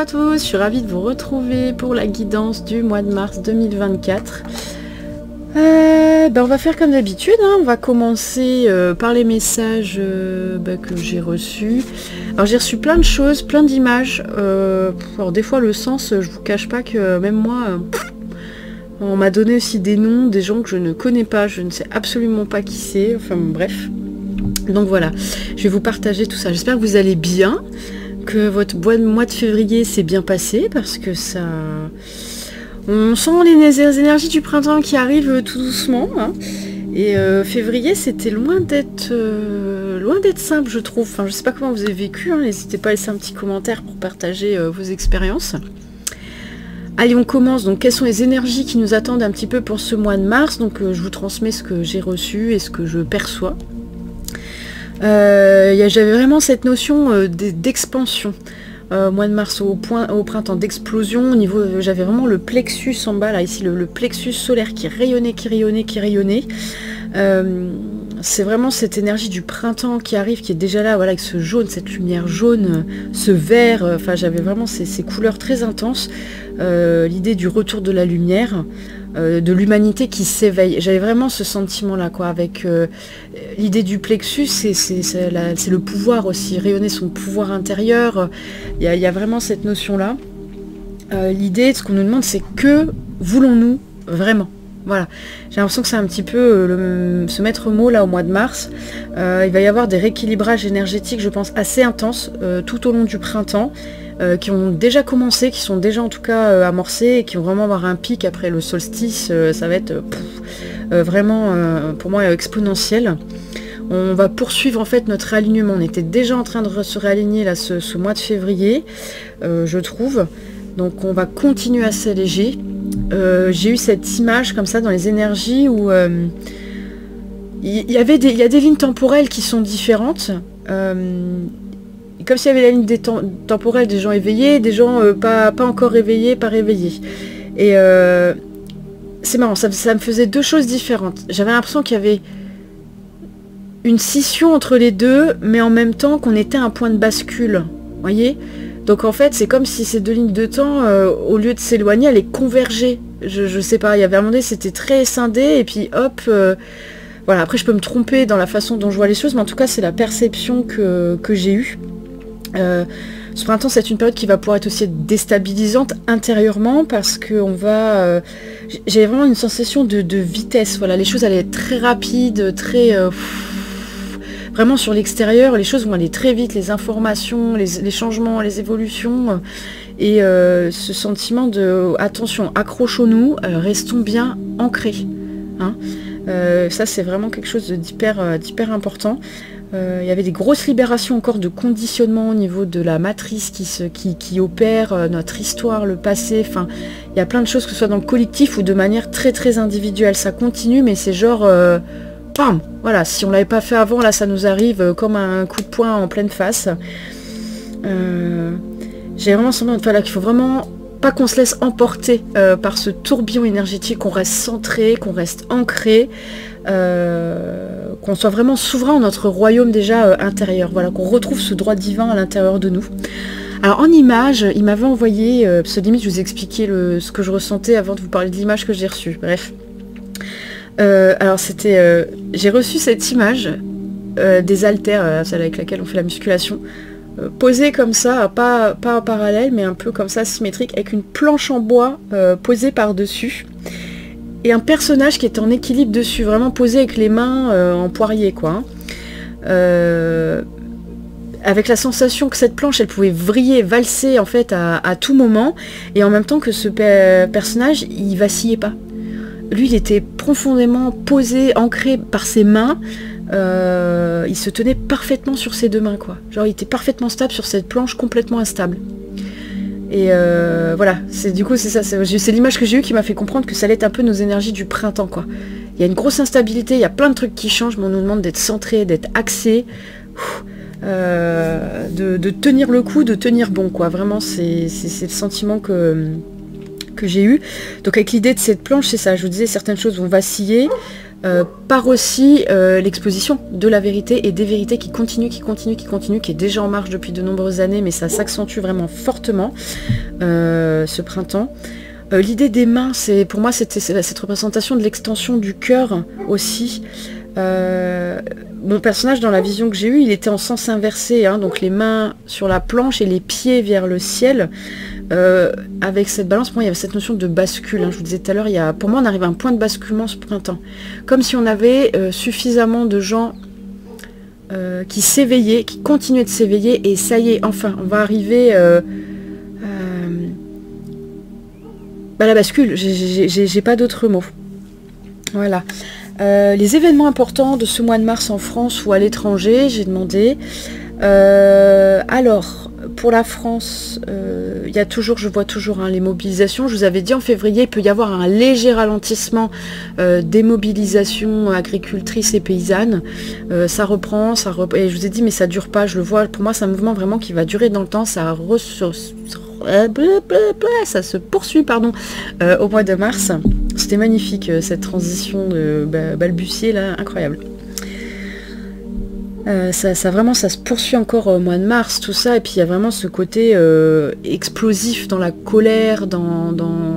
à tous, je suis ravie de vous retrouver pour la guidance du mois de mars 2024. On va faire comme d'habitude, hein. On va commencer par les messages que j'ai reçus. Alors j'ai reçu plein de choses, plein d'images. Alors des fois le sens, je vous cache pas que même moi, on m'a donné aussi des noms, des gens que je ne connais pas, je ne sais absolument pas qui c'est, enfin bref. Donc voilà, je vais vous partager tout ça. J'espère que vous allez bien, que votre mois de février s'est bien passé, parce que ça... On sent les énergies du printemps qui arrivent tout doucement, hein. Et février, c'était loin d'être simple, je trouve. Enfin, je sais pas comment vous avez vécu, hein. N'hésitez pas à laisser un petit commentaire pour partager vos expériences. Allez, on commence. Donc, quelles sont les énergies qui nous attendent un petit peu pour ce mois de mars? Donc, je vous transmets ce que j'ai reçu et ce que je perçois. J'avais vraiment cette notion d'expansion. Mois de mars au printemps, d'explosion. Au niveau, j'avais vraiment le plexus en bas, là, ici, le plexus solaire qui rayonnait, qui rayonnait, qui rayonnait. C'est vraiment cette énergie du printemps qui arrive, qui est déjà là, voilà, avec ce jaune, cette lumière jaune, ce vert. Enfin, j'avais vraiment ces couleurs très intenses. L'idée du retour de la lumière, de l'humanité qui s'éveille. J'avais vraiment ce sentiment-là, quoi, avec l'idée du plexus, c'est le pouvoir aussi, rayonner son pouvoir intérieur. Il y a vraiment cette notion-là. L'idée de ce qu'on nous demande, c'est que voulons-nous vraiment? Voilà, j'ai l'impression que c'est un petit peu ce maître mot là au mois de mars. Il va y avoir des rééquilibrages énergétiques, je pense, assez intenses tout au long du printemps, qui ont déjà commencé, qui sont déjà en tout cas amorcés, et qui vont vraiment avoir un pic après le solstice. Ça va être vraiment pour moi exponentiel. On va poursuivre en fait notre alignement. On était déjà en train de se réaligner là ce mois de février, je trouve. Donc on va continuer à s'alléger. J'ai eu cette image comme ça dans les énergies où il y a des lignes temporelles qui sont différentes. Comme s'il y avait la ligne temporelle des gens éveillés, des gens pas encore éveillés, pas réveillés. Et c'est marrant, ça me faisait deux choses différentes. J'avais l'impression qu'il y avait une scission entre les deux, mais en même temps qu'on était à un point de bascule. Vous voyez ? Donc en fait, c'est comme si ces deux lignes de temps, au lieu de s'éloigner, elles convergeaient. Je sais pas, il y avait un moment donné, c'était très scindé, et puis hop, voilà, après je peux me tromper dans la façon dont je vois les choses, mais en tout cas c'est la perception que j'ai eue. Ce printemps, c'est une période qui va pouvoir être aussi déstabilisante intérieurement, parce que on va... j'ai vraiment une sensation de vitesse, voilà, les choses allaient être très rapides, très... Vraiment sur l'extérieur, les choses vont aller très vite, les informations, les changements, les évolutions, et ce sentiment de attention, accrochons-nous, restons bien ancrés, hein. Ça c'est vraiment quelque chose d'hyper important. Il y avait des grosses libérations encore de conditionnement au niveau de la matrice qui opère notre histoire, le passé. Enfin, il y a plein de choses, que ce soit dans le collectif ou de manière très très individuelle. Ça continue, mais c'est genre... Bam, voilà, si on l'avait pas fait avant, là ça nous arrive comme un coup de poing en pleine face. J'ai vraiment senti qu'il faut vraiment pas qu'on se laisse emporter par ce tourbillon énergétique, qu'on reste centré, qu'on reste ancré, qu'on soit vraiment souverain en notre royaume déjà intérieur, voilà, qu'on retrouve ce droit divin à l'intérieur de nous. Alors en image, il m'avait envoyé, parce que limite je vous expliquais ce que je ressentais avant de vous parler de l'image que j'ai reçue, bref. Alors c'était, j'ai reçu cette image des haltères, celle avec laquelle on fait la musculation, posée comme ça, pas en parallèle, mais un peu comme ça, symétrique, avec une planche en bois posée par-dessus, et un personnage qui était en équilibre dessus, vraiment posé avec les mains en poirier, quoi. Avec la sensation que cette planche, elle pouvait vriller, valser en fait à tout moment, et en même temps que ce personnage, il vacillait pas. Lui, il était profondément posé, ancré par ses mains. Il se tenait parfaitement sur ses deux mains, quoi. Genre, il était parfaitement stable sur cette planche, complètement instable. Et voilà, du coup, c'est ça. C'est l'image que j'ai eue qui m'a fait comprendre que ça allait être un peu nos énergies du printemps, quoi. Il y a une grosse instabilité, il y a plein de trucs qui changent, mais on nous demande d'être centré, d'être axé, de tenir le coup, de tenir bon, quoi. Vraiment, c'est le sentiment que que j'ai eu. Donc avec l'idée de cette planche, c'est ça, je vous disais, certaines choses vont vaciller, par aussi l'exposition de la vérité et des vérités qui continuent, qui est déjà en marche depuis de nombreuses années, mais ça s'accentue vraiment fortement ce printemps. L'idée des mains, c'est pour moi c'était cette représentation de l'extension du cœur aussi. Mon personnage, dans la vision que j'ai eue, il était en sens inversé, hein, donc les mains sur la planche et les pieds vers le ciel. Avec cette balance, pour moi, il y avait cette notion de bascule. Hein, je vous disais tout à l'heure, pour moi, on arrive à un point de basculement ce printemps. Comme si on avait suffisamment de gens qui s'éveillaient, qui continuaient de s'éveiller, et ça y est, enfin, on va arriver à la bascule. J'ai pas d'autres mots. Voilà. Les événements importants de ce mois de mars en France ou à l'étranger, j'ai demandé. Alors, pour la France, il y a toujours, je vois toujours hein, les mobilisations. Je vous avais dit en février, il peut y avoir un léger ralentissement des mobilisations agricultrices et paysannes. Ça reprend, et je vous ai dit, mais ça dure pas, je le vois. Pour moi, c'est un mouvement vraiment qui va durer dans le temps. Ça se poursuit, pardon, au mois de mars. C'était magnifique, cette transition balbutiée, là, incroyable. Ça se poursuit encore au mois de mars, tout ça, et puis il y a vraiment ce côté explosif dans la colère, dans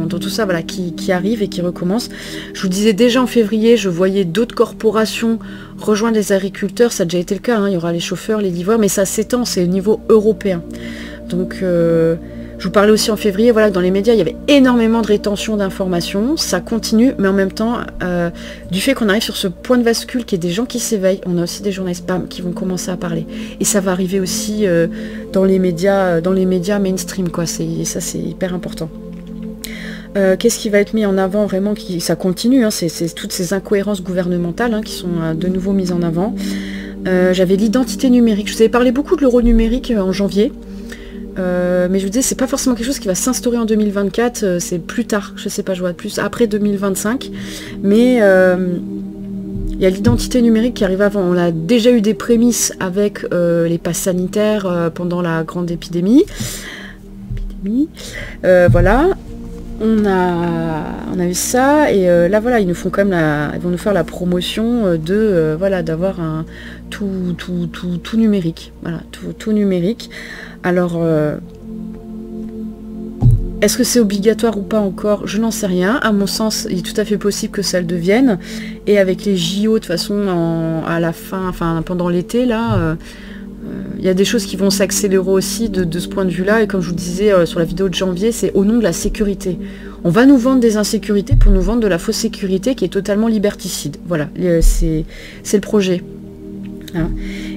tout ça, voilà, qui arrive et qui recommence. Je vous disais déjà en février, je voyais d'autres corporations rejoindre les agriculteurs, ça a déjà été le cas, hein, il y aura les chauffeurs, les livreurs, mais ça s'étend, c'est au niveau européen. Donc je vous parlais aussi en février, voilà, dans les médias, il y avait énormément de rétention d'informations, ça continue, mais en même temps, du fait qu'on arrive sur ce point de bascule qui est des gens qui s'éveillent, on a aussi des journalistes qui vont commencer à parler. Et ça va arriver aussi dans les médias mainstream, quoi. Ça, c'est hyper important. Qu'est-ce qui va être mis en avant vraiment, ça continue, hein, c'est toutes ces incohérences gouvernementales hein, qui sont de nouveau mises en avant. J'avais l'identité numérique, je vous avais parlé beaucoup de l'euro numérique en janvier. Mais je vous dis, c'est pas forcément quelque chose qui va s'instaurer en 2024, c'est plus tard, je sais pas, je vois plus après 2025, mais il y a l'identité numérique qui arrive avant. On a déjà eu des prémices avec les passes sanitaires pendant la grande épidémie. Voilà, on a eu ça, et là voilà, ils nous font quand même ils vont nous faire la promotion de voilà, d'avoir un tout numérique, voilà, tout numérique. Alors, est-ce que c'est obligatoire ou pas encore? Je n'en sais rien. À mon sens, il est tout à fait possible que ça le devienne. Et avec les JO, de toute façon, à la fin, enfin pendant l'été, là, il y a des choses qui vont s'accélérer aussi de ce point de vue-là. Et comme je vous disais sur la vidéo de janvier, c'est au nom de la sécurité. On va nous vendre des insécurités pour nous vendre de la fausse sécurité qui est totalement liberticide. Voilà, c'est le projet. Hein.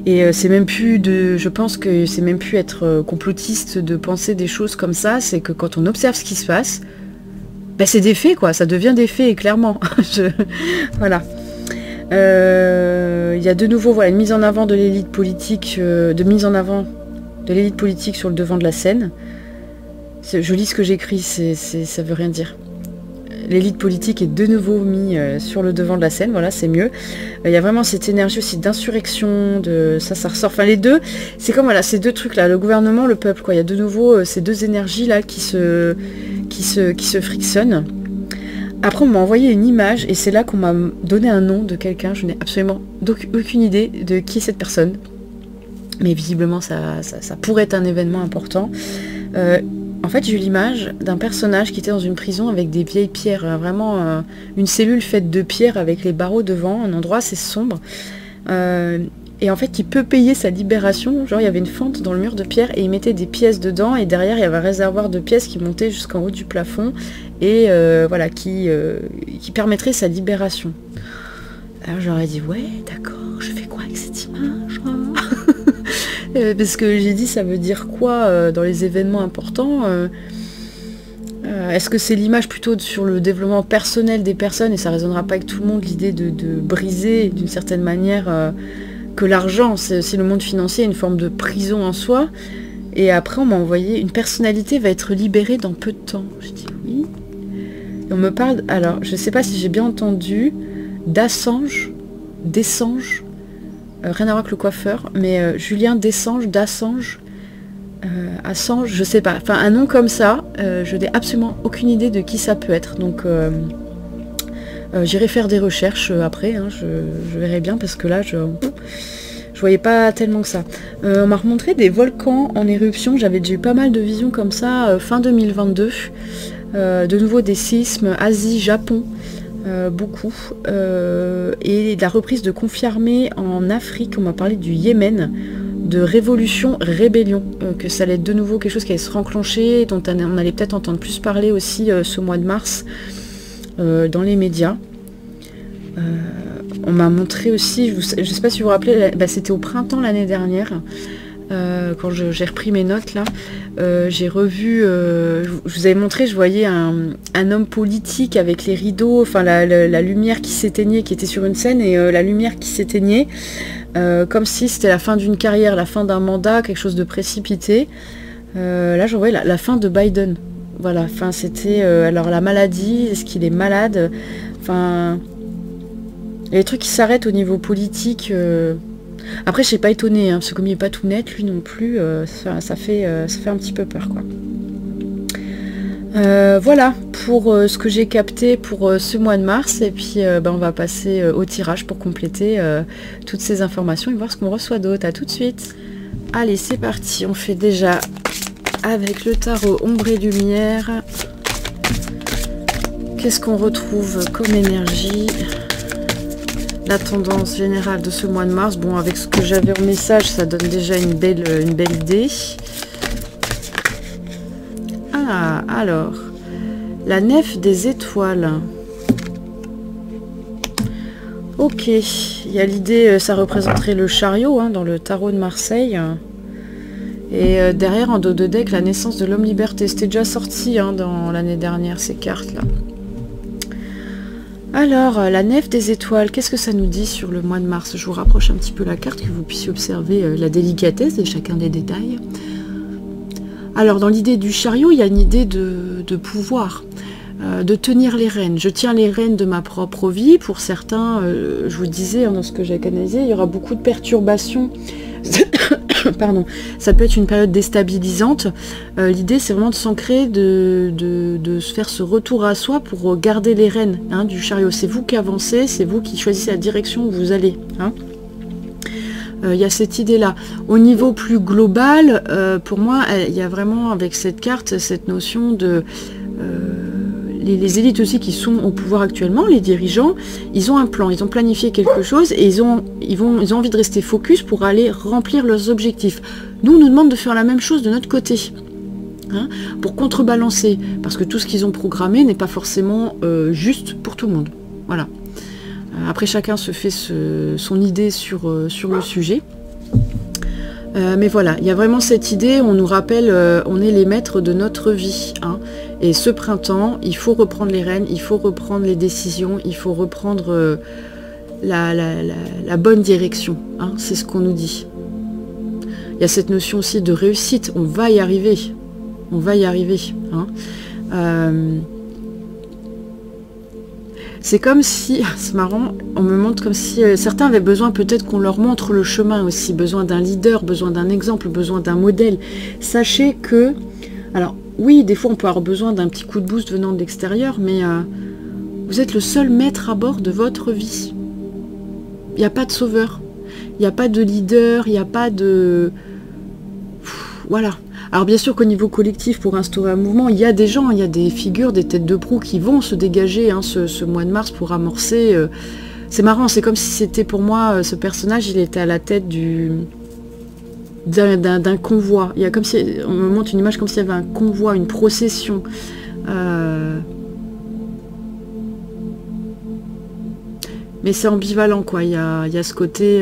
Et c'est même plus je pense que c'est même plus être complotiste de penser des choses comme ça, c'est que quand on observe ce qui se passe, ben c'est des faits, quoi, ça devient des faits, clairement. Voilà. Il y a de nouveau voilà, une mise en avant de l'élite politique, sur le devant de la scène. Je lis ce que j'écris, ça veut rien dire. L'élite politique est de nouveau mise sur le devant de la scène, voilà, c'est mieux. Il y a vraiment cette énergie aussi d'insurrection, ça ressort. Enfin, les deux, c'est comme voilà, ces deux trucs-là, le gouvernement, le peuple, quoi. Il y a de nouveau ces deux énergies-là qui se frictionnent. Après, on m'a envoyé une image, et c'est là qu'on m'a donné un nom de quelqu'un. Je n'ai absolument aucune idée de qui est cette personne. Mais visiblement, ça pourrait être un événement important. En fait, j'ai eu l'image d'un personnage qui était dans une prison avec des vieilles pierres, vraiment une cellule faite de pierres avec les barreaux devant, un endroit assez sombre. Et en fait, il peut payer sa libération. Genre, il y avait une fente dans le mur de pierre et il mettait des pièces dedans. Et derrière, il y avait un réservoir de pièces qui montait jusqu'en haut du plafond et voilà, qui permettrait sa libération. Alors, j'aurais dit, ouais, d'accord, je fais quoi avec cette image parce que j'ai dit, ça veut dire quoi dans les événements importants est-ce que c'est l'image plutôt sur le développement personnel des personnes, et ça résonnera pas avec tout le monde, l'idée de briser d'une certaine manière que l'argent, c'est aussi le monde financier, une forme de prison en soi. Et après, on m'a envoyé, une personnalité va être libérée dans peu de temps. Je dis oui. Et on me parle, alors, je sais pas si j'ai bien entendu, d'Assange, rien à voir avec le coiffeur, mais Julien d'Assange, Assange, je sais pas. Enfin, un nom comme ça, je n'ai absolument aucune idée de qui ça peut être. Donc, j'irai faire des recherches après. Hein, je verrai bien parce que là, je voyais pas tellement que ça. On m'a remontré des volcans en éruption. J'avais déjà eu pas mal de visions comme ça fin 2022. De nouveau des séismes Asie, Japon. Beaucoup. Et de la reprise de conflits armés en Afrique. On m'a parlé du Yémen. De révolution, rébellion, que ça allait être de nouveau quelque chose qui allait se renclencher, dont on allait peut-être entendre plus parler aussi ce mois de mars dans les médias. On m'a montré aussi, je ne sais pas si vous vous rappelez, c'était au printemps l'année dernière, quand j'ai repris mes notes là, j'ai revu, je vous avais montré, je voyais un homme politique avec les rideaux, enfin la lumière qui s'éteignait, qui était sur une scène, et la lumière qui s'éteignait, comme si c'était la fin d'une carrière, la fin d'un mandat, quelque chose de précipité. Là, j'en voyais la fin de Biden. Voilà, enfin, c'était alors la maladie, est-ce qu'il est malade? Enfin, il y a des trucs qui s'arrêtent au niveau politique. Après, je suis pas étonnée, hein, parce que comme il n'est pas tout net, lui non plus, ça fait un petit peu peur, quoi. Voilà pour ce que j'ai capté pour ce mois de mars, et puis on va passer au tirage pour compléter toutes ces informations et voir ce qu'on reçoit d'autre. À tout de suite. Allez, c'est parti, on fait déjà avec le tarot Ombre et Lumière. Qu'est-ce qu'on retrouve comme énergie? La tendance générale de ce mois de mars. Bon, avec ce que j'avais en message, ça donne déjà une belle idée. Ah, alors, la nef des étoiles. Ok, il y a l'idée, ça représenterait le chariot hein, dans le tarot de Marseille. Et derrière, en dos de deck, la naissance de l'homme liberté. C'était déjà sorti hein, dans l'année dernière, ces cartes-là. Alors, la nef des étoiles, qu'est-ce que ça nous dit sur le mois de mars? Je vous rapproche un petit peu la carte, que vous puissiez observer la délicatesse de chacun des détails. Alors, dans l'idée du chariot, il y a une idée de pouvoir, de tenir les rênes. Je tiens les rênes de ma propre vie. Pour certains, je vous disais, hein, dans ce que j'ai canalisé, il y aura beaucoup de perturbations. Pardon, ça peut être une période déstabilisante. L'idée, c'est vraiment de s'ancrer, de se faire ce retour à soi pour garder les rênes hein, du chariot. C'est vous qui avancez, c'est vous qui choisissez la direction où vous allez. Hein. Il y a cette idée-là. Au niveau plus global, pour moi, il y a vraiment avec cette carte, cette notion de... les élites aussi qui sont au pouvoir actuellement, les dirigeants, ils ont un plan, ils ont planifié quelque chose et ils ont envie de rester focus pour aller remplir leurs objectifs. Nous, on nous demande de faire la même chose de notre côté. Hein, pour contrebalancer, parce que tout ce qu'ils ont programmé n'est pas forcément juste pour tout le monde. Voilà. Après, chacun se fait son idée sur le sujet. Mais voilà, il y a vraiment cette idée, on nous rappelle, on est les maîtres de notre vie. Hein, et ce printemps, il faut reprendre les rênes, il faut reprendre les décisions, il faut reprendre la bonne direction. Hein, c'est ce qu'on nous dit. Il y a cette notion aussi de réussite, on va y arriver. On va y arriver. Hein. C'est comme si, c'est marrant, on me montre comme si certains avaient besoin peut-être qu'on leur montre le chemin aussi, besoin d'un leader, besoin d'un exemple, besoin d'un modèle. Sachez que, alors oui, des fois on peut avoir besoin d'un petit coup de boost venant de l'extérieur, mais vous êtes le seul maître à bord de votre vie. Il n'y a pas de sauveur, il n'y a pas de leader, il n'y a pas de... Voilà. Alors bien sûr qu'au niveau collectif, pour instaurer un mouvement, il y a des gens, il y a des figures, des têtes de proue qui vont se dégager hein, ce mois de mars pour amorcer. C'est marrant, c'est comme si c'était pour moi, ce personnage, il était à la tête d'un convoi. Il y a comme si, on me montre une image comme s'il y avait un convoi, une procession. Mais c'est ambivalent, quoi. Il y a ce côté,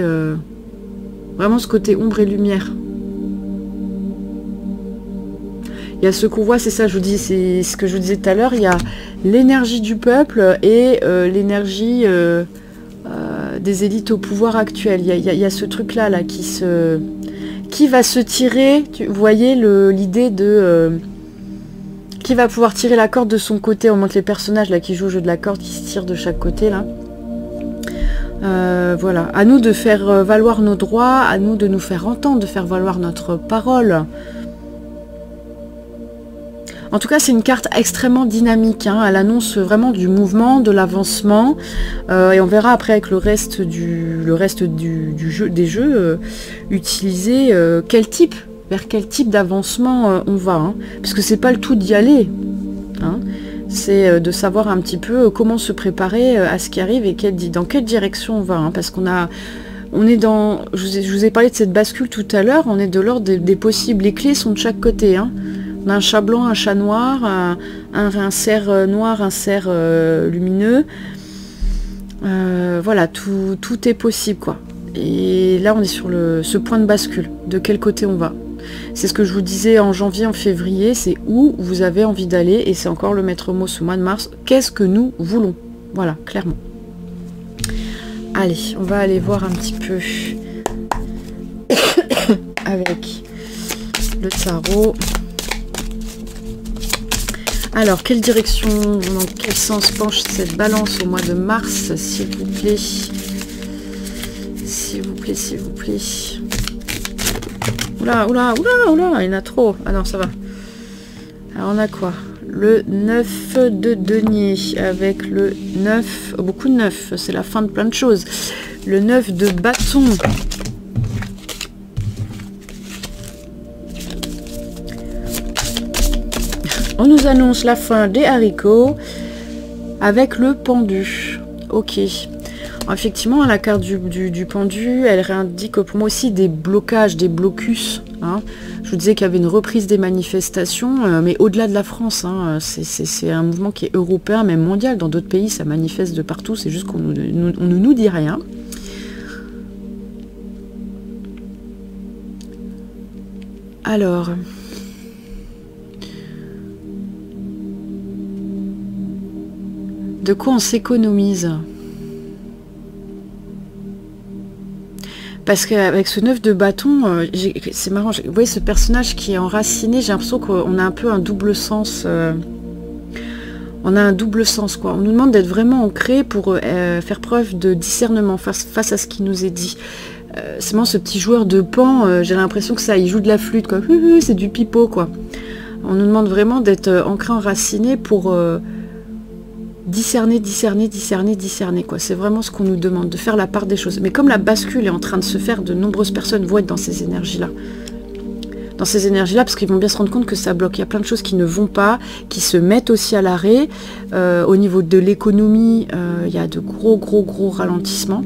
vraiment ce côté ombre et lumière. Il y a ce qu'on voit, c'est ça, je vous dis, c'est ce que je vous disais tout à l'heure, il y a l'énergie du peuple et l'énergie des élites au pouvoir actuel. Il y a ce truc-là là, qui va se tirer, vous voyez l'idée de... qui va pouvoir tirer la corde de son côté. On montre les personnages là qui jouent au jeu de la corde, qui se tirent de chaque côté là. Voilà, à nous de faire valoir nos droits, à nous de nous faire entendre, de faire valoir notre parole. En tout cas, c'est une carte extrêmement dynamique, hein. Elle annonce vraiment du mouvement, de l'avancement. Et on verra après avec le reste du jeu, des jeux utilisés, vers quel type d'avancement on va. Hein. Parce que c'est pas le tout d'y aller. Hein. C'est de savoir un petit peu comment se préparer à ce qui arrive et dans quelle direction on va. Hein. Parce on est dans... Je vous ai parlé de cette bascule tout à l'heure, on est de l'ordre des possibles. Les clés sont de chaque côté. Hein. On a un chat blanc, un chat noir, un cerf noir, un cerf lumineux. Voilà, tout est possible, quoi. Et là, on est sur ce point de bascule. De quel côté on va? C'est ce que je vous disais en janvier, en février, c'est où vous avez envie d'aller, et c'est encore le maître mot ce mois de mars. Qu'est-ce que nous voulons? Voilà, clairement. Allez, on va aller voir un petit peu avec le tarot. Alors, quelle direction, dans quel sens penche cette balance au mois de mars, s'il vous plaît? S'il vous plaît, s'il vous plaît. Oula, oula, oula, oula, il y en a trop. Ah non, ça va. Alors, on a quoi? Le 9 de denier avec le 9, beaucoup de 9, c'est la fin de plein de choses. Le 9 de bâton. On nous annonce la fin des haricots avec le pendu. Ok. Effectivement, la carte du pendu, elle réindique pour moi aussi des blocages, des blocus. Hein. Je vous disais qu'il y avait une reprise des manifestations, mais au-delà de la France. Hein, c'est un mouvement qui est européen, même mondial. Dans d'autres pays, ça manifeste de partout. C'est juste qu'on ne nous dit rien. Alors... De quoi on s'économise? Parce qu'avec ce 9 de bâton, c'est marrant, vous voyez ce personnage qui est enraciné, j'ai l'impression qu'on a un peu un double sens. On a un double sens, quoi. On nous demande d'être vraiment ancré pour faire preuve de discernement face à ce qui nous est dit. C'est vraiment ce petit joueur de pan, j'ai l'impression que ça, il joue de la flûte, quoi. C'est du pipeau, quoi. On nous demande vraiment d'être ancré, enraciné pour... discerner, quoi. C'est vraiment ce qu'on nous demande, de faire la part des choses. Mais comme la bascule est en train de se faire, de nombreuses personnes vont être dans ces énergies-là. Parce qu'ils vont bien se rendre compte que ça bloque. Il y a plein de choses qui ne vont pas, qui se mettent aussi à l'arrêt. Au niveau de l'économie, il y a de gros ralentissements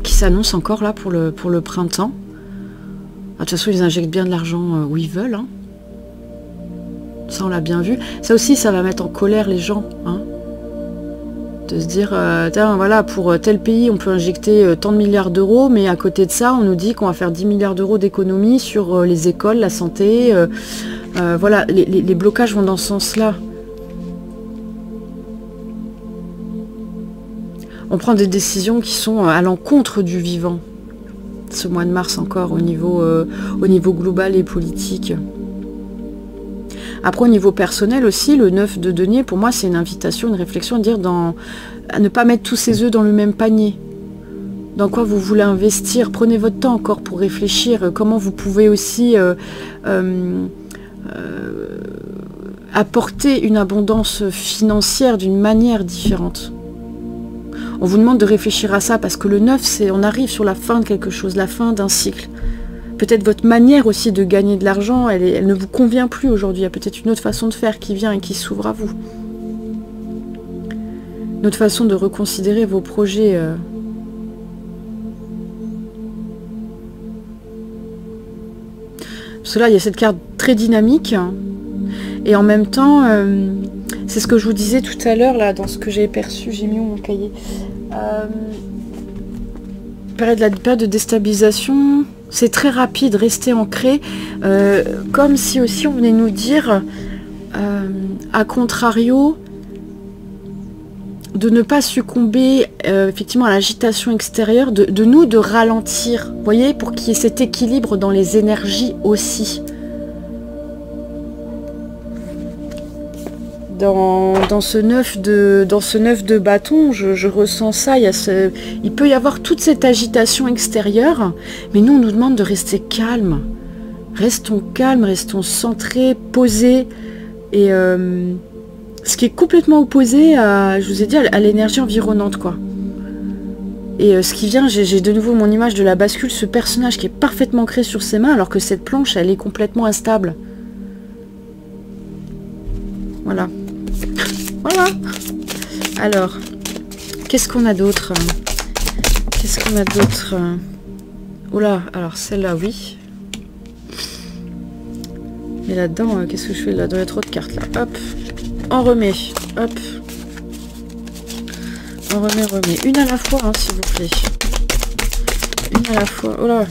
qui s'annoncent encore là pour le printemps. De toute façon, ils injectent bien de l'argent où ils veulent, hein. Ça, on l'a bien vu. Ça aussi, ça va mettre en colère les gens. Hein, de se dire, tiens, voilà, pour tel pays, on peut injecter tant de milliards d'euros, mais à côté de ça, on nous dit qu'on va faire 10 milliards d'euros d'économies sur les écoles, la santé. Voilà, les blocages vont dans ce sens-là. On prend des décisions qui sont à l'encontre du vivant. Ce mois de mars encore, au niveau global et politique. Après, au niveau personnel aussi, le 9 de denier, pour moi, c'est une invitation, une réflexion, à dire à ne pas mettre tous ses œufs dans le même panier. Dans quoi vous voulez investir? Prenez votre temps encore pour réfléchir. Comment vous pouvez aussi apporter une abondance financière d'une manière différente. On vous demande de réfléchir à ça parce que le 9, on arrive sur la fin de quelque chose, la fin d'un cycle. Peut-être votre manière aussi de gagner de l'argent, elle ne vous convient plus aujourd'hui. Il y a peut-être une autre façon de faire qui vient et qui s'ouvre à vous. Une autre façon de reconsidérer vos projets. Parce que là, il y a cette carte très dynamique. Et en même temps, c'est ce que je vous disais tout à l'heure, là, dans ce que j'ai perçu, j'ai mis mon cahier. La période de déstabilisation... C'est très rapide, rester ancré, comme si aussi on venait nous dire, à contrario, de ne pas succomber effectivement à l'agitation extérieure, de ralentir, vous voyez, pour qu'il y ait cet équilibre dans les énergies aussi. Dans ce 9 de bâton, je ressens ça. Il peut y avoir toute cette agitation extérieure, mais nous, on nous demande de rester calme. Restons calmes, restons centrés, posés. Et ce qui est complètement opposé à, je vous ai dit, à l'énergie environnante, quoi. Et ce qui vient, j'ai de nouveau mon image de la bascule, ce personnage qui est parfaitement créé sur ses mains, alors que cette planche, elle est complètement instable. Voilà. Voilà. Alors, qu'est-ce qu'on a d'autre? Qu'est-ce qu'on a d'autre? Oula, alors celle-là, oui. Mais là-dedans, qu'est-ce que je fais là-dedans? Il y a trop de cartes, là. Hop. On remet. Hop. On remet. Une à la fois, hein, s'il vous plaît. Une à la fois. Oh là.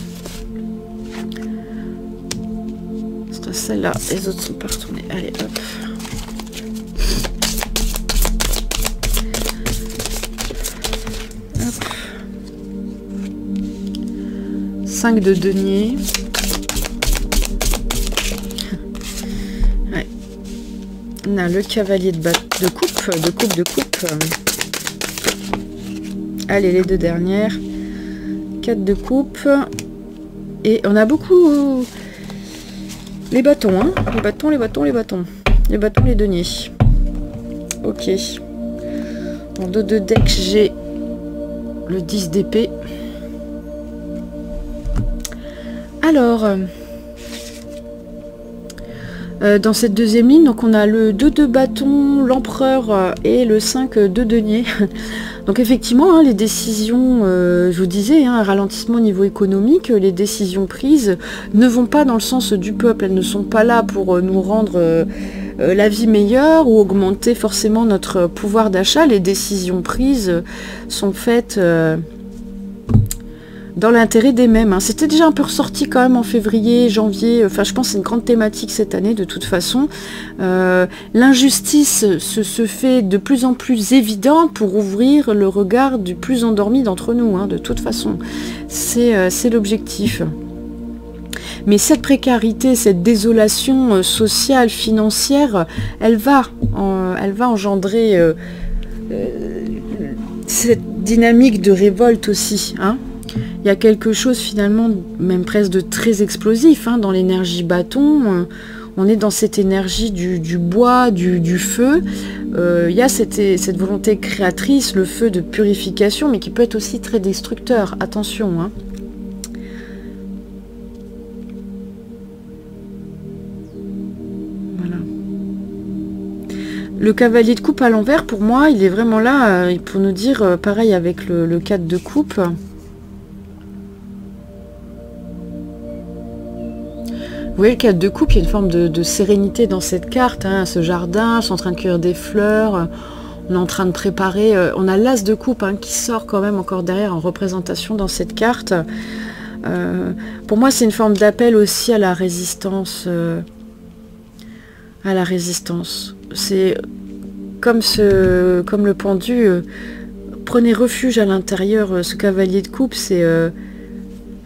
C'est celle-là. Les autres sont pas retournées. Allez, hop. Hop. 5 de denier. Ouais. On a le cavalier de coupe. Allez, les deux dernières. 4 de coupe. Et on a beaucoup... les bâtons, hein. Les bâtons. Les bâtons, les deniers. Ok. En dos de deck, j'ai le 10 d'épée. Alors... dans cette deuxième ligne, donc on a le 2 de bâton, l'empereur et le 5 de denier. Donc effectivement, hein, les décisions, je vous disais, hein, un ralentissement au niveau économique, les décisions prises ne vont pas dans le sens du peuple, elles ne sont pas là pour nous rendre la vie meilleure ou augmenter forcément notre pouvoir d'achat. Les décisions prises sont faites... dans l'intérêt des mêmes. Hein. C'était déjà un peu ressorti quand même en février, janvier. Enfin, je pense que c'est une grande thématique cette année de toute façon. L'injustice se fait de plus en plus évidente pour ouvrir le regard du plus endormi d'entre nous. Hein, de toute façon, c'est l'objectif. Mais cette précarité, cette désolation sociale, financière, elle va engendrer cette dynamique de révolte aussi. Hein. Il y a quelque chose finalement, même presque de très explosif hein, dans l'énergie bâton. On est dans cette énergie du bois, du feu. Il y a cette volonté créatrice, le feu de purification, mais qui peut être aussi très destructeur. Attention. Hein. Voilà. Le cavalier de coupe à l'envers, pour moi, il est vraiment là pour nous dire, pareil avec le 4 de coupe. Vous voyez, le 4 de coupe, il y a une forme de sérénité dans cette carte. Hein, ce jardin, ils sont en train de cueillir des fleurs. On est en train de préparer... on a l'as de coupe hein, qui sort quand même encore derrière en représentation dans cette carte. Pour moi, c'est une forme d'appel aussi à la résistance. C'est comme le pendu. Prenez refuge à l'intérieur. Ce cavalier de coupe, c'est...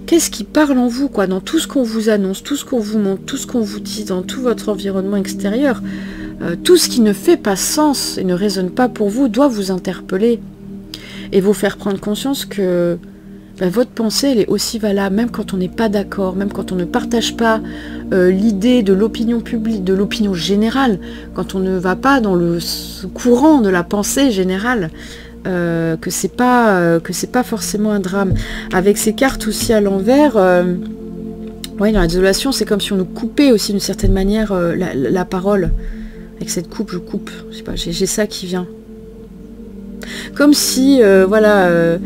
qu'est-ce qui parle en vous, quoi, dans tout ce qu'on vous annonce, tout ce qu'on vous montre, tout ce qu'on vous dit, dans tout votre environnement extérieur, tout ce qui ne fait pas sens et ne résonne pas pour vous doit vous interpeller et vous faire prendre conscience que votre pensée, elle est aussi valable, même quand on n'est pas d'accord, même quand on ne partage pas l'idée de l'opinion publique, de l'opinion générale, quand on ne va pas dans le courant de la pensée générale. Que c'est pas forcément un drame. Avec ces cartes aussi à l'envers, ouais, dans la désolation, c'est comme si on nous coupait aussi d'une certaine manière la parole. Avec cette coupe, je coupe. Je sais pas, j'ai ça qui vient. Comme si, voilà,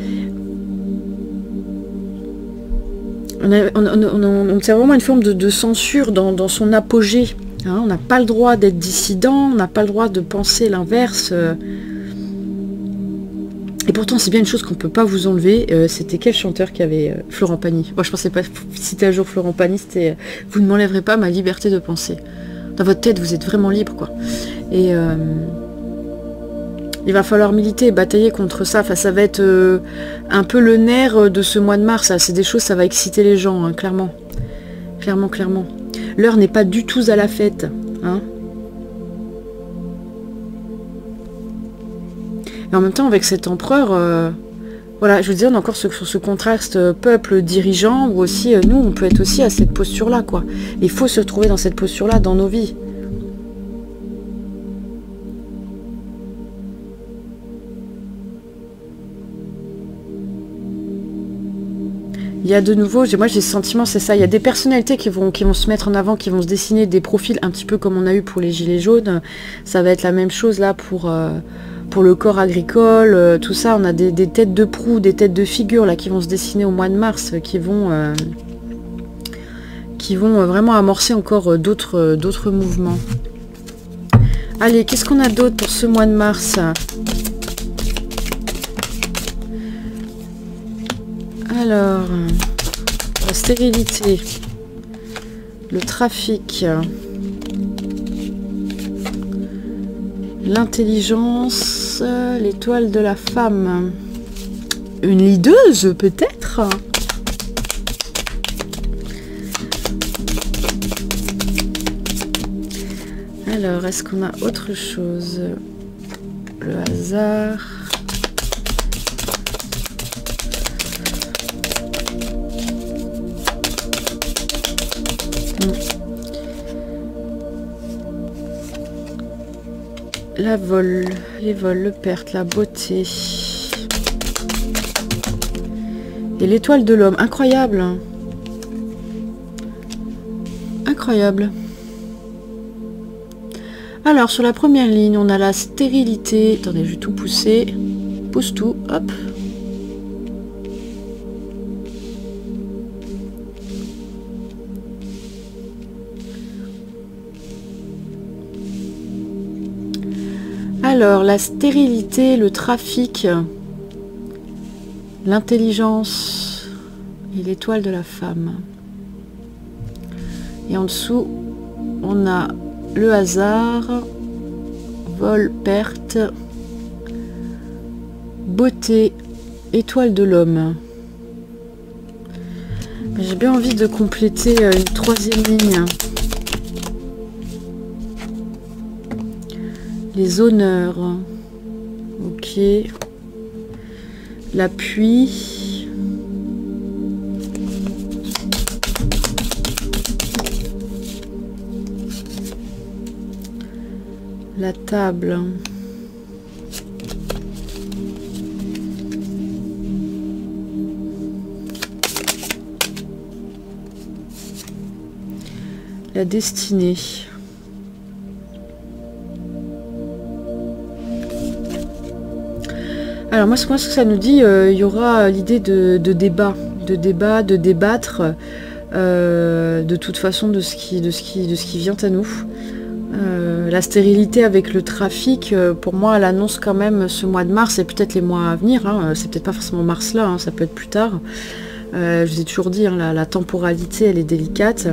c'est vraiment une forme de censure dans son apogée. Hein, on n'a pas le droit d'être dissident, on n'a pas le droit de penser l'inverse. Et pourtant, c'est bien une chose qu'on ne peut pas vous enlever. C'était quel chanteur qui avait Florent Pagny? Moi, je pensais pas citer un jour Florent Pagny, c'était vous ne m'enlèverez pas ma liberté de penser. Dans votre tête, vous êtes vraiment libre, quoi. Et il va falloir militer, batailler contre ça. Enfin, ça va être un peu le nerf de ce mois de mars. C'est des choses, ça va exciter les gens, hein, clairement. Clairement. L'heure n'est pas du tout à la fête, hein. Et en même temps, avec cet empereur, Voilà, je veux dire, on est encore sur ce contraste peuple-dirigeant, où aussi, nous, on peut être aussi à cette posture-là, quoi. Il faut se retrouver dans cette posture-là, dans nos vies. Il y a de nouveau, moi j'ai ce sentiment, c'est ça, il y a des personnalités qui vont se mettre en avant, qui vont se dessiner des profils un petit peu comme on a eu pour les gilets jaunes. Ça va être la même chose là pour le corps agricole, tout ça. On a des têtes de proue, des têtes de figure là qui vont se dessiner au mois de mars, qui vont vraiment amorcer encore d'autres mouvements. Allez, qu'est-ce qu'on a d'autre pour ce mois de mars? Alors, la stérilité, le trafic, l'intelligence, l'étoile de la femme, une leaduse peut-être? Alors, est-ce qu'on a autre chose? Le hasard. La vol, les vols, le perte, la beauté. Et l'étoile de l'homme, incroyable. Incroyable. Alors, sur la première ligne, on a la stérilité. Attendez, je vais tout pousser. Pousse tout, hop. Alors, la stérilité, le trafic, l'intelligence et l'étoile de la femme. Et en dessous, on a le hasard, vol, perte, beauté, étoile de l'homme. J'ai bien envie de compléter une troisième ligne. Les honneurs. Ok. L'appui. La table. La destinée. Alors moi, ce que ça nous dit, il y aura l'idée de débat, de débattre, de toute façon de ce qui vient à nous. La stérilité avec le trafic, pour moi, elle annonce quand même ce mois de mars et peut-être les mois à venir. Hein, c'est peut-être pas forcément mars là, hein, ça peut être plus tard. Je vous ai toujours dit, hein, la temporalité, elle est délicate.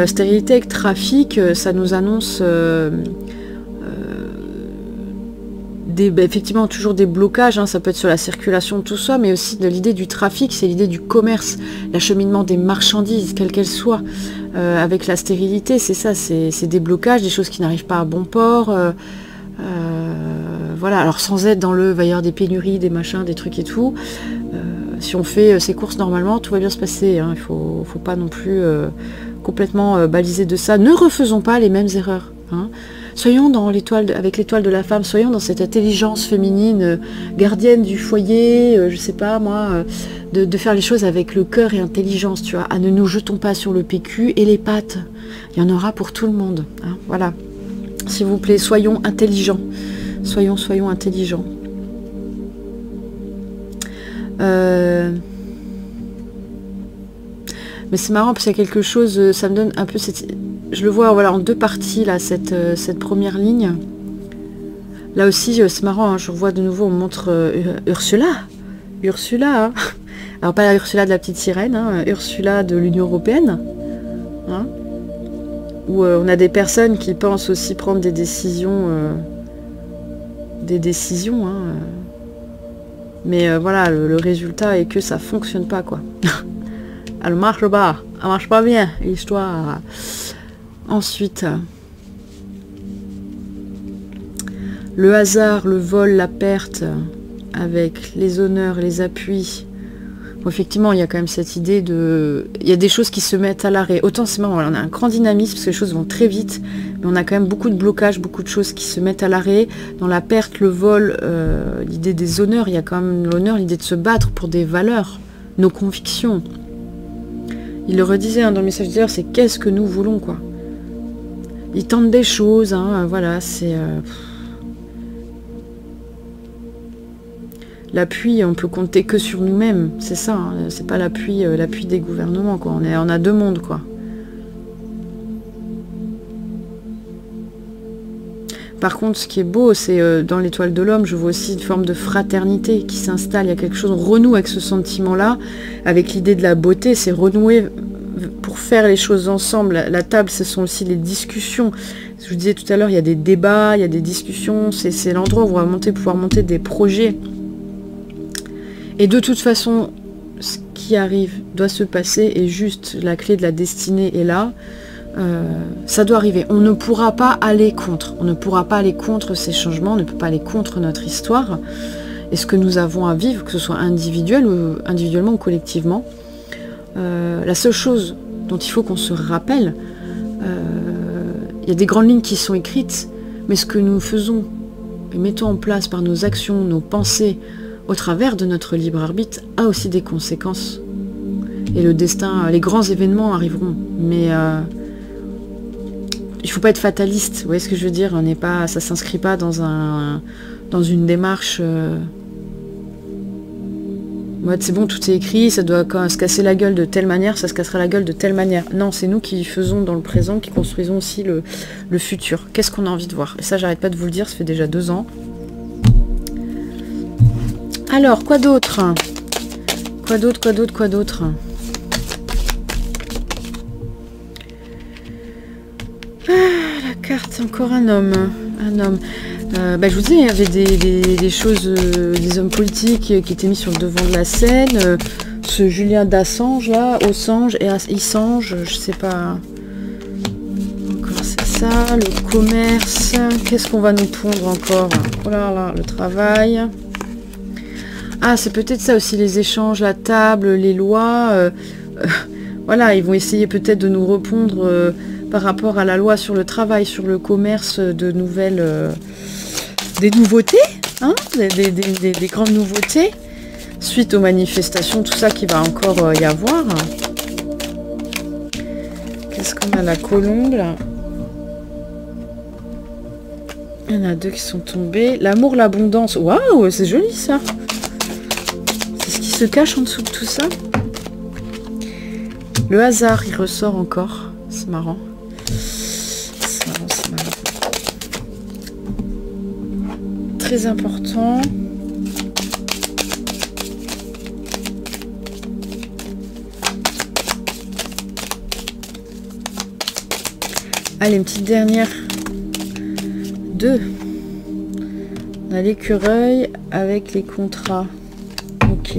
Stérilité avec trafic, ça nous annonce effectivement toujours des blocages, hein, ça peut être sur la circulation, tout ça, mais aussi de l'idée du trafic, c'est l'idée du commerce, l'acheminement des marchandises, quelles qu'elles soient, avec la stérilité, c'est ça, c'est des blocages, des choses qui n'arrivent pas à bon port, voilà, alors sans être dans il va y avoir des pénuries, des machins, des trucs et tout, si on fait ses courses normalement, tout va bien se passer, hein, il faut pas non plus complètement baliser de ça, ne refaisons pas les mêmes erreurs, hein. Soyons dans avec l'étoile de la femme, soyons dans cette intelligence féminine, gardienne du foyer, je sais pas moi, de faire les choses avec le cœur et intelligence, tu vois. Ah, ne nous jetons pas sur le PQ et les pattes. Il y en aura pour tout le monde. Hein, voilà. S'il vous plaît, soyons intelligents. Soyons intelligents. Mais c'est marrant parce qu'il y a quelque chose, ça me donne un peu cette... Je le vois voilà, en deux parties, là, cette première ligne. Là aussi, c'est marrant, hein, je revois de nouveau, on montre Ursula. Ursula, hein. Alors pas la Ursula de la petite sirène, hein, Ursula de l'Union Européenne. Hein, où on a des personnes qui pensent aussi prendre des décisions. Hein, mais voilà, le résultat est que ça fonctionne pas, quoi. Elle marche pas bien, l'histoire. Ensuite, le hasard, le vol, la perte, avec les honneurs, les appuis. Bon, effectivement, il y a quand même cette idée de... Il y a des choses qui se mettent à l'arrêt. Autant c'est marrant, on a un grand dynamisme parce que les choses vont très vite, mais on a quand même beaucoup de blocages, beaucoup de choses qui se mettent à l'arrêt. Dans la perte, le vol, l'idée des honneurs, il y a quand même l'honneur, l'idée de se battre pour des valeurs, nos convictions. Il le redisait dans le message d'hier, c'est qu'est-ce que nous voulons, quoi. Ils tentent des choses, hein, voilà, c'est... L'appui, on peut compter que sur nous-mêmes, c'est ça, hein, c'est pas l'appui des gouvernements, quoi. On a deux mondes, quoi. Par contre, ce qui est beau, c'est dans l'étoile de l'homme, je vois aussi une forme de fraternité qui s'installe. Il y a quelque chose, on renoue avec ce sentiment-là, avec l'idée de la beauté, c'est renouer pour faire les choses ensemble. La table, ce sont aussi les discussions. Je vous disais tout à l'heure, il y a des débats, il y a des discussions, c'est l'endroit où on va pouvoir monter des projets. Et de toute façon, ce qui arrive doit se passer et juste la clé de la destinée est là. Ça doit arriver. On ne pourra pas aller contre. On ne pourra pas aller contre ces changements, on ne peut pas aller contre notre histoire et ce que nous avons à vivre, que ce soit individuellement ou collectivement. La seule chose dont il faut qu'on se rappelle, il y a des grandes lignes qui sont écrites, mais ce que nous faisons et mettons en place par nos actions, nos pensées, au travers de notre libre arbitre, a aussi des conséquences. Et le destin, les grands événements arriveront. Mais il ne faut pas être fataliste. Vous voyez ce que je veux dire? On n'est pas, ça ne s'inscrit pas dans une démarche... Ouais, c'est bon, tout est écrit, ça doit se casser la gueule de telle manière, ça se cassera la gueule de telle manière. Non, c'est nous qui faisons dans le présent, qui construisons aussi le futur. Qu'est-ce qu'on a envie de voir? Et ça, j'arrête pas de vous le dire, ça fait déjà 2 ans. Alors, quoi d'autre? Quoi d'autre? Ah, la carte, encore un homme. Je vous disais, il y avait des choses, des hommes politiques qui étaient mis sur le devant de la scène. Ce Julien d'Assange, là, Assange et Assange, je sais pas... Encore c'est ça, le commerce. Qu'est-ce qu'on va nous pondre encore? Oh là là, le travail... Ah, c'est peut-être ça aussi, les échanges, la table, les lois. Voilà, ils vont essayer peut-être de nous répondre par rapport à la loi sur le travail, sur le commerce, de nouvelles... des nouveautés, hein, des grandes nouveautés, suite aux manifestations, tout ça qui va encore y avoir. Qu'est-ce qu'on a, la colombe, là? Il y en a 2 qui sont tombés. L'amour, l'abondance. Waouh, c'est joli, ça. Se cache en dessous de tout ça. Le hasard, il ressort encore. C'est marrant. C'est marrant. Très important. Allez, une petite dernière. 2. On a l'écureuil avec les contrats. Ok.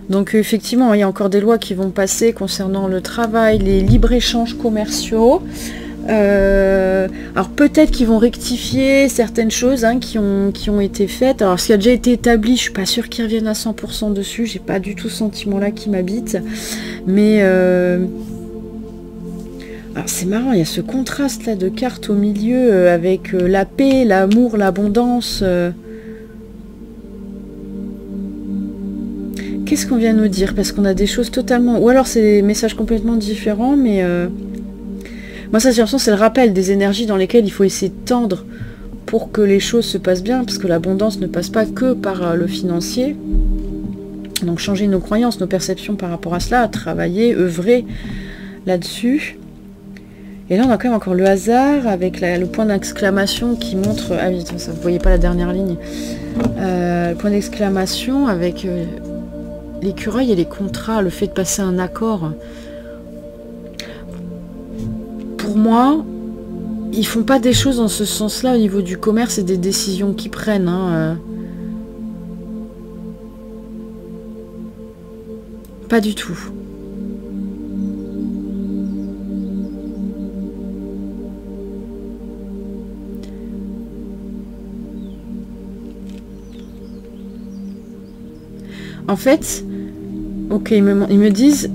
Donc effectivement, il y a encore des lois qui vont passer concernant le travail, les libres-échanges commerciaux. Alors peut-être qu'ils vont rectifier certaines choses, hein, qui ont été faites. Alors ce qui a déjà été établi, je suis pas sûre qu'ils reviennent à 100% dessus. J'ai pas du tout ce sentiment-là qui m'habite. Mais alors c'est marrant, il y a ce contraste-là de cartes au milieu avec la paix, l'amour, l'abondance. Qu'est-ce qu'on vient nous dire? Parce qu'on a des choses totalement... Ou alors c'est des messages complètement différents, mais... Moi, ça, j'ai l'impression c'est le rappel des énergies dans lesquelles il faut essayer de tendre pour que les choses se passent bien, parce que l'abondance ne passe pas que par le financier. Donc changer nos croyances, nos perceptions par rapport à cela, travailler, œuvrer là-dessus. Et là, on a quand même encore le hasard avec le point d'exclamation qui montre... Ah oui, ça, vous voyez pas la dernière ligne. Le point d'exclamation avec... l'écureuil et les contrats, le fait de passer un accord. Pour moi, ils font pas des choses dans ce sens-là au niveau du commerce et des décisions qu'ils prennent. Hein. Pas du tout. En fait, ok, ils me disent,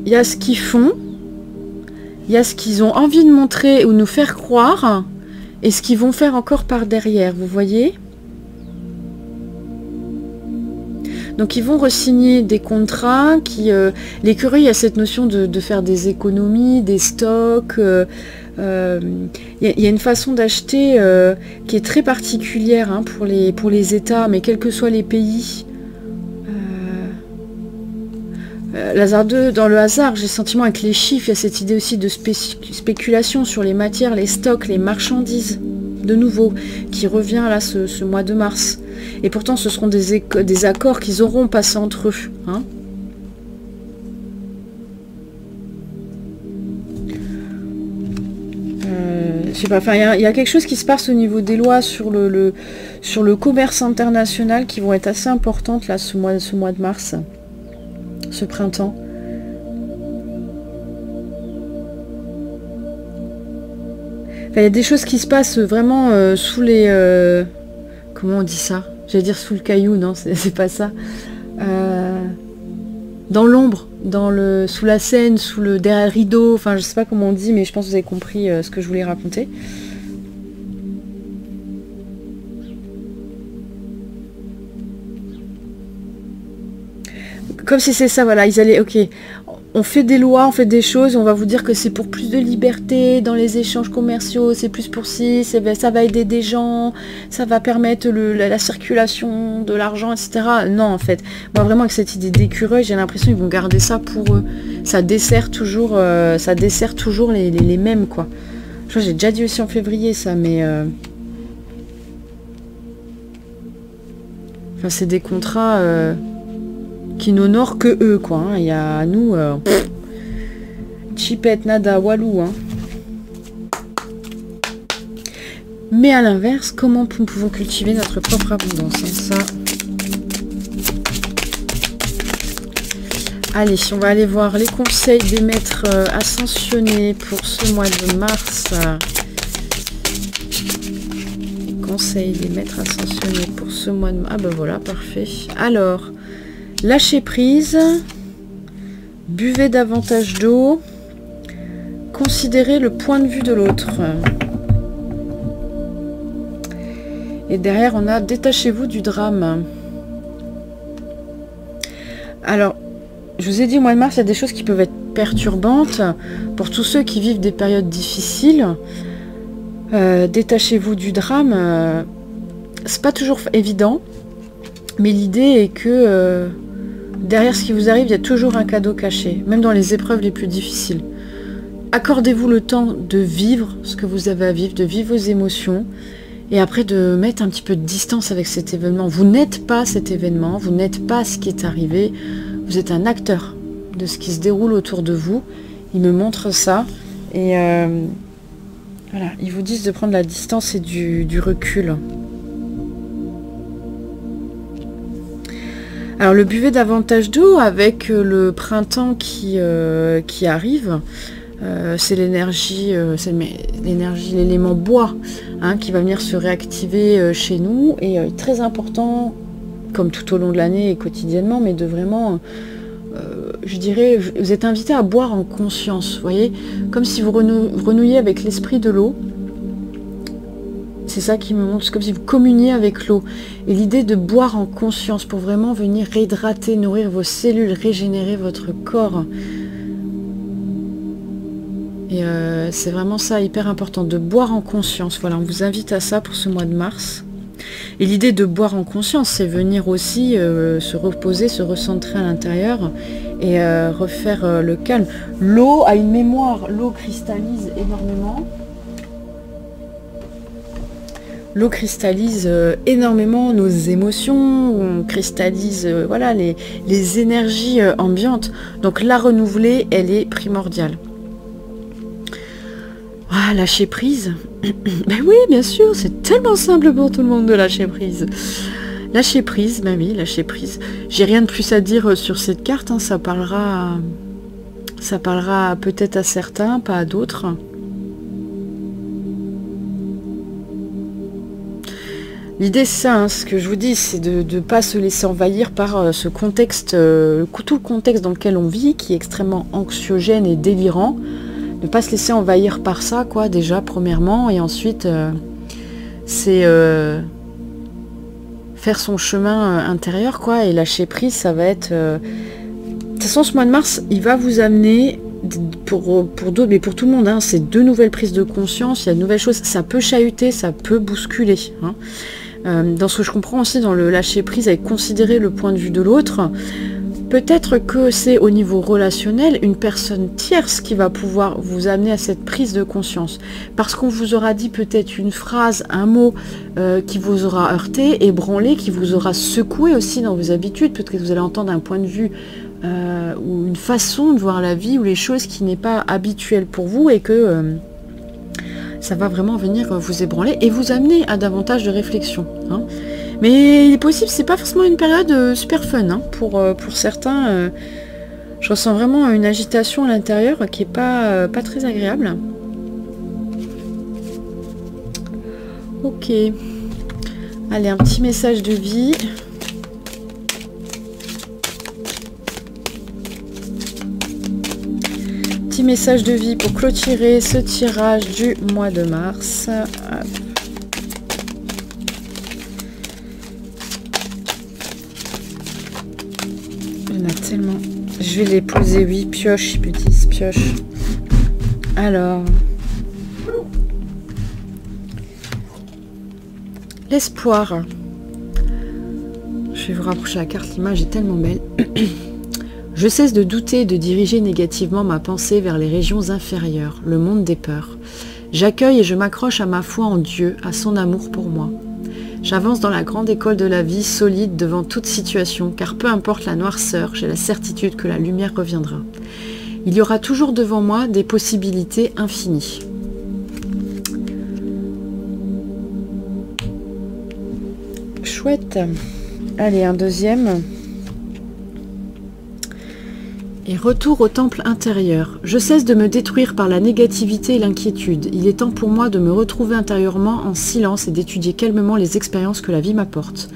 il y a ce qu'ils font, il y a ce qu'ils ont envie de montrer ou nous faire croire, et ce qu'ils vont faire encore par derrière, vous voyez? Donc ils vont re-signer des contrats qui... l'écureuil, il y a cette notion de faire des économies, des stocks. Il y a une façon d'acheter qui est très particulière hein, pour les États, mais quels que soient les pays. Lazare 2, dans le hasard, j'ai le sentiment avec les chiffres, il y a cette idée aussi de spéculation sur les matières, les stocks, les marchandises, de nouveau, qui revient là ce mois de mars. Et pourtant, ce seront des accords qu'ils auront passés entre eux. Hein. Je sais pas, enfin, il y a quelque chose qui se passe au niveau des lois sur le commerce international qui vont être assez importantes là ce mois de mars, ce printemps. Enfin, il y a des choses qui se passent vraiment sous les... comment on dit ça? J'allais dire sous le caillou, non, c'est pas ça. Dans l'ombre, sous la scène, derrière le rideau, enfin je sais pas comment on dit, mais je pense que vous avez compris ce que je voulais raconter. Comme si c'est ça, voilà, ils allaient, ok, on fait des lois, on fait des choses, on va vous dire que c'est pour plus de liberté dans les échanges commerciaux, c'est plus pour ci, ça va aider des gens, ça va permettre la circulation de l'argent, etc. Non, en fait, moi vraiment avec cette idée d'écureuil, j'ai l'impression qu'ils vont garder ça pour eux. Ça dessert toujours les mêmes, quoi. Je crois que j'ai déjà dit aussi en février ça, mais... Enfin, c'est des contrats... qui n'honorent que eux, quoi. Hein. Il y a nous, chipette, nada, walou. Hein. Mais à l'inverse, comment nous pouvons cultiver notre propre abondance hein, ça. Allez, on va aller voir les conseils des maîtres ascensionnés pour ce mois de mars. Les conseils des maîtres ascensionnés pour ce mois de mars. Ah ben voilà, parfait. Alors... Lâchez prise, buvez davantage d'eau, considérez le point de vue de l'autre. Et derrière, on a détachez-vous du drame. Alors, je vous ai dit, au mois de mars, il y a des choses qui peuvent être perturbantes. Pour tous ceux qui vivent des périodes difficiles, détachez-vous du drame. C'est pas toujours évident, mais l'idée est que... derrière ce qui vous arrive, il y a toujours un cadeau caché, même dans les épreuves les plus difficiles. Accordez-vous le temps de vivre ce que vous avez à vivre, de vivre vos émotions, et après de mettre un petit peu de distance avec cet événement. Vous n'êtes pas cet événement, vous n'êtes pas ce qui est arrivé, vous êtes un acteur de ce qui se déroule autour de vous. Ils me montrent ça, et voilà, ils vous disent de prendre la distance et du recul. Alors le buvez davantage d'eau avec le printemps qui arrive, c'est l'énergie, l'élément bois hein, qui va venir se réactiver chez nous et très important, comme tout au long de l'année et quotidiennement, mais de vraiment, je dirais, vous êtes invité à boire en conscience, vous voyez, comme si vous renouiez avec l'esprit de l'eau. C'est ça qui me montre, c'est comme si vous communiez avec l'eau. Et l'idée de boire en conscience pour vraiment venir réhydrater, nourrir vos cellules, régénérer votre corps. Et c'est vraiment ça, hyper important, de boire en conscience. Voilà, on vous invite à ça pour ce mois de mars. Et l'idée de boire en conscience, c'est venir aussi se reposer, se recentrer à l'intérieur et refaire le calme. L'eau a une mémoire, l'eau cristallise énormément. L'eau cristallise énormément nos émotions, on cristallise voilà, les énergies ambiantes. Donc la renouveler, elle est primordiale. Ah, lâcher prise. Ben oui, bien sûr, c'est tellement simple pour tout le monde de lâcher prise. Lâcher prise, ben oui, lâcher prise. J'ai rien de plus à dire sur cette carte, hein, ça parlera peut-être à certains, pas à d'autres. L'idée c'est ça, hein, ce que je vous dis, c'est de ne pas se laisser envahir par ce contexte, tout le contexte dans lequel on vit, qui est extrêmement anxiogène et délirant. Ne pas se laisser envahir par ça, quoi, déjà, premièrement, et ensuite, c'est faire son chemin intérieur, quoi, et lâcher prise, ça va être... De toute façon, ce mois de mars, il va vous amener... Pour d'autres, mais pour tout le monde, hein, c'est de nouvelles prises de conscience, il y a de nouvelles choses, ça peut chahuter, ça peut bousculer. Hein. Dans ce que je comprends aussi, dans le lâcher prise, avec considérer le point de vue de l'autre, peut-être que c'est au niveau relationnel une personne tierce qui va pouvoir vous amener à cette prise de conscience. Parce qu'on vous aura dit peut-être une phrase, un mot qui vous aura heurté, ébranlé, qui vous aura secoué aussi dans vos habitudes. Peut-être que vous allez entendre un point de vue ou une façon de voir la vie ou les choses qui n'est pas habituelle pour vous et que ça va vraiment venir vous ébranler et vous amener à davantage de réflexion. Hein. Mais il est possible, c'est pas forcément une période super fun hein, pour certains. Je ressens vraiment une agitation à l'intérieur qui est pas très agréable. Ok. Allez, un petit message de vie. Petit message de vie pour clôturer ce tirage du mois de mars. Il y en a tellement. Je vais les poser, oui, pioche, petite pioche. Alors. L'espoir. Je vais vous rapprocher la carte, l'image est tellement belle. Je cesse de douter et de diriger négativement ma pensée vers les régions inférieures, le monde des peurs. J'accueille et je m'accroche à ma foi en Dieu, à son amour pour moi. J'avance dans la grande école de la vie, solide devant toute situation, car peu importe la noirceur, j'ai la certitude que la lumière reviendra. Il y aura toujours devant moi des possibilités infinies. Chouette. Allez, un deuxième. Et retour au temple intérieur. Je cesse de me détruire par la négativité et l'inquiétude. Il est temps pour moi de me retrouver intérieurement en silence et d'étudier calmement les expériences que la vie m'apporte.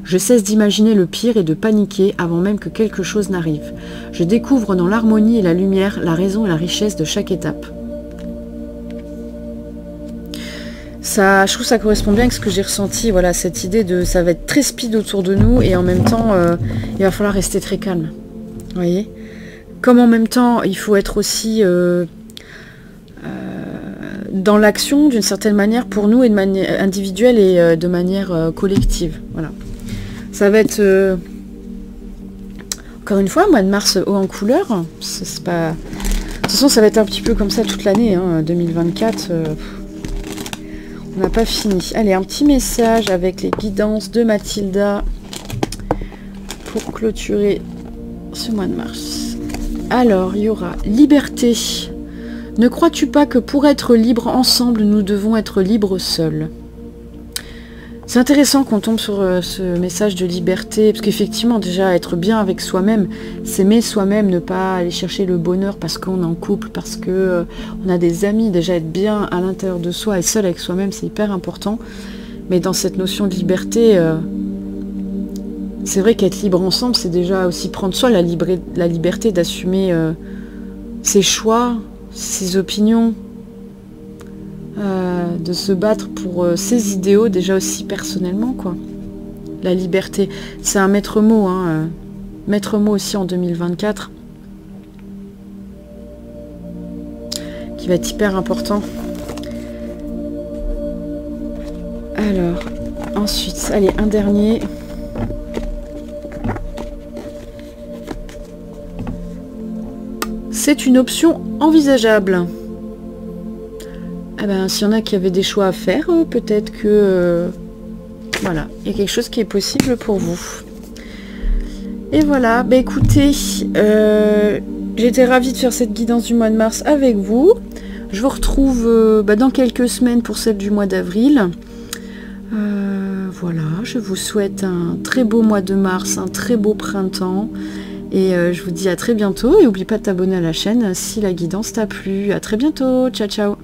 Je cesse d'imaginer le pire et de paniquer avant même que quelque chose n'arrive. Je découvre dans l'harmonie et la lumière la raison et la richesse de chaque étape. Ça, je trouve que ça correspond bien avec ce que j'ai ressenti. Voilà, cette idée de ça va être très speed autour de nous et en même temps, il va falloir rester très calme. Vous voyez ? Comme en même temps, il faut être aussi dans l'action d'une certaine manière pour nous et de manière individuelle et de manière collective. Voilà. Ça va être encore une fois, mois de mars haut en couleur. C'est pas... De toute façon, ça va être un petit peu comme ça toute l'année. Hein, 2024, on n'a pas fini. Allez, un petit message avec les guidances de Mathilda pour clôturer ce mois de mars. Alors, il y aura liberté. Ne crois-tu pas que pour être libres ensemble, nous devons être libres seuls? C'est intéressant qu'on tombe sur ce message de liberté, parce qu'effectivement, déjà, être bien avec soi-même, s'aimer soi-même, ne pas aller chercher le bonheur parce qu'on est en couple, parce que on a des amis, déjà être bien à l'intérieur de soi et seul avec soi-même, c'est hyper important. Mais dans cette notion de liberté... c'est vrai qu'être libre ensemble, c'est déjà aussi prendre soin, la liberté d'assumer ses choix, ses opinions, de se battre pour ses idéaux, déjà aussi personnellement, quoi. La liberté, c'est un maître mot, hein, maître mot aussi en 2024, qui va être hyper important. Alors, ensuite, allez, un dernier... C'est une option envisageable. Ah ben, s'il y en a qui avaient des choix à faire, peut-être que... voilà, il y a quelque chose qui est possible pour vous. Et voilà, bah écoutez, j'étais ravie de faire cette guidance du mois de mars avec vous. Je vous retrouve dans quelques semaines pour celle du mois d'avril. Voilà, je vous souhaite un très beau mois de mars, un très beau printemps. Et je vous dis à très bientôt. Et n'oublie pas de t'abonner à la chaîne si la guidance t'a plu. À très bientôt. Ciao, ciao.